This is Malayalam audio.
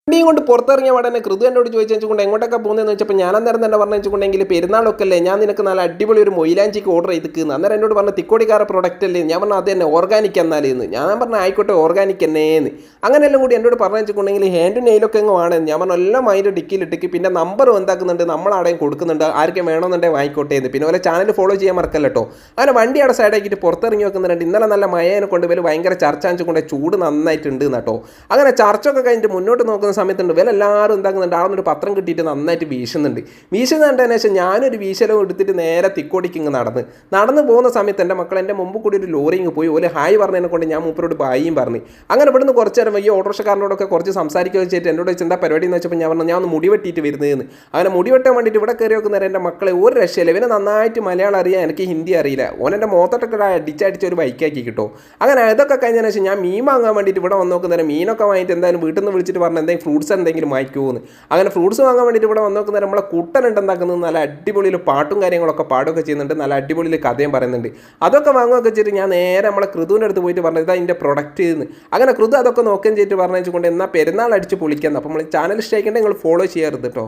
വണ്ടിയും കൊണ്ട് പുറത്തിറങ്ങിയ പാടനെ കൃതു എന്നോട് ചോദിച്ചുകൊണ്ട് എങ്ങോട്ടൊക്കെ പോകുന്നതെന്ന് വെച്ചപ്പോൾ ഞാൻ അന്നേരം തന്നെ പറഞ്ഞു വെച്ചിട്ടുണ്ടെങ്കിൽ പെരുന്നാളൊക്കെ അല്ലേ, ഞാൻ നിനക്ക് നല്ല അടിപൊളി ഒരു മൊയിലാഞ്ചിക്ക് ഓർഡർ ചെയ്തിരിക്കുന്നു. അന്നേരം എന്നോട് പറഞ്ഞു തിക്കോടിക്കാര പ്രൊഡക്റ്റ് അല്ലേ. ഞാൻ പറഞ്ഞു അത് തന്നെ ഓർഗാനിക് എന്നാലേന്ന്. ഞാൻ പറഞ്ഞു ആയിക്കോട്ടെ ഓർഗാനിക് എന്നേന്ന്. അങ്ങനെയെല്ലാം കൂടി എന്നോട് പറഞ്ഞു വെച്ചിട്ടുണ്ടെങ്കിൽ ഹാൻഡ് നെയിലൊക്കെ അങ്ങ് വേണമെന്ന്. ഞാൻ പറഞ്ഞു എല്ലാം അതിൻ്റെ ഡിക്കിയിലിട്ടേക്ക് പിന്നെ നമ്പർ എന്താക്കുന്നുണ്ട് നമ്മളവിടെയും കൊടുക്കുന്നുണ്ട്, ആർക്കും വേണമെന്നുണ്ടെങ്കിൽ വാങ്ങിക്കോട്ടെ എന്ന്. പിന്നെ പോലെ ചാനൽ ഫോളോ ചെയ്യാൻ മറക്കല്ലോ കേട്ടോ. അങ്ങനെ വണ്ടി അവിടെ സൈഡാക്കിയിട്ട് പുറത്തിറങ്ങി വെക്കുന്നുണ്ട്. ഇന്നലെ നല്ല മഴയെ കൊണ്ട് ഇവർ ഭയങ്കര ചർച്ച കൊണ്ട് ചൂട് നന്നായിട്ടുണ്ട് കേട്ടോ. അങ്ങനെ ചർച്ചയൊക്കെ കഴിഞ്ഞിട്ട് മുന്നോട്ട് നോക്കുന്ന സമയത്തുണ്ട് ഇവരെല്ലാവരും എന്താക്കുന്നുണ്ട്, അവിടെ ഒരു പത്രം കിട്ടിയിട്ട് നന്നായിട്ട് വീശുന്നുണ്ട്. വീശുന്നതിൻ്റെ ശേഷം ഞാനൊരു വീശലും എടുത്തിട്ട് നേരെ തിക്കോടിക്ക് ഇങ്ങ് നടന്ന് പോകുന്ന സമയത്ത് എൻ്റെ മക്കൾ എൻ്റെ മുമ്പ് കൂടി ഒരു ലോറിങ് പോയി ഓല് ഹായ് പറഞ്ഞതിനെ കൊണ്ട് ഞാൻ മൂപ്പരോട് ബായിയും പറഞ്ഞു. അങ്ങനെ ഇവിടുന്ന് കുറച്ച് നേരം ഈ ഓട്ടോറിക്ഷക്കാരനോടൊക്കെ കുറച്ച് സംസാരിക്കുക വെച്ചിട്ട് എന്നോട് വെച്ചാൽ പരിപാടി എന്ന് വെച്ചപ്പോൾ ഞാൻ പറഞ്ഞു ഞാൻ ഒന്ന് മുടി വെട്ടിയിട്ട് വരുന്നതെന്ന്. അങ്ങനെ മുടി വെട്ടാൻ വേണ്ടിയിട്ട് ഇവിടെ കയറി വെക്കുന്നേരം എൻ്റെ മക്കളെ ഒരു രക്ഷയില്ല. ഇവനെ നന്നായിട്ട് മലയാളം അറിയാം, എനിക്ക് ഹിന്ദി അറിയില്ല. ഓനെൻ്റെ മുഖത്തൊക്കെ അടിച്ചടിച്ച് ഒരു ബൈക്കാക്കി കിട്ടും. അങ്ങനെ അതൊക്കെ കഴിഞ്ഞതിന് ശേഷം ഞാൻ മീൻ വാങ്ങാൻ വേണ്ടിയിട്ട് ഇവിടെ വന്ന് നോക്കുന്നേരം മീനൊക്കെ വാങ്ങിയിട്ട് എന്തായാലും വീട്ടിൽ നിന്ന് വിളിച്ചിട്ട് പറഞ്ഞു എന്തെങ്കിലും ഫ്രൂട്ട്സ് എന്തെങ്കിലും വാങ്ങിക്കുമെന്ന്. അങ്ങനെ ഫ്രൂട്ട്സ് വാങ്ങാൻ വേണ്ടിയിട്ട് ഇവിടെ വന്ന് നോക്കുന്നേരം നമ്മളെ കുട്ടനുണ്ട് എന്താക്കുന്നത് നല്ല അടിപൊളിയിൽ പാട്ടും കാര്യങ്ങളൊക്കെ പാടുകയൊക്കെ ചെയ്യുന്നുണ്ട്, നല്ല അടിപൊളിയിൽ കഥയും പറയുന്നുണ്ട്. അതൊക്കെ വാങ്ങുകയൊക്കെ ചെയ്തിട്ട് ഞാൻ നേരെ നമ്മളെ കൃതുവിൻ്റെ അടുത്ത് പോയിട്ട് പറഞ്ഞത് ഇതാ ഇതിൻ്റെ പ്രൊഡക്റ്റ് എന്ന്. അങ്ങനെ കൃതു അതൊക്കെ നോക്കുകയും ചെയ്തിട്ട് പറഞ്ഞു വെച്ചുകൊണ്ട് എന്നാൽ പെരുന്നാൾ അടിച്ച് പൊളിക്കുന്നത്. അപ്പോൾ നമ്മൾ ചാനൽ ഇഷ്ടമായിക്കണ്ടെങ്കിൽ നിങ്ങൾ ഫോളോ ചെയ്യരുത് കേട്ടോ.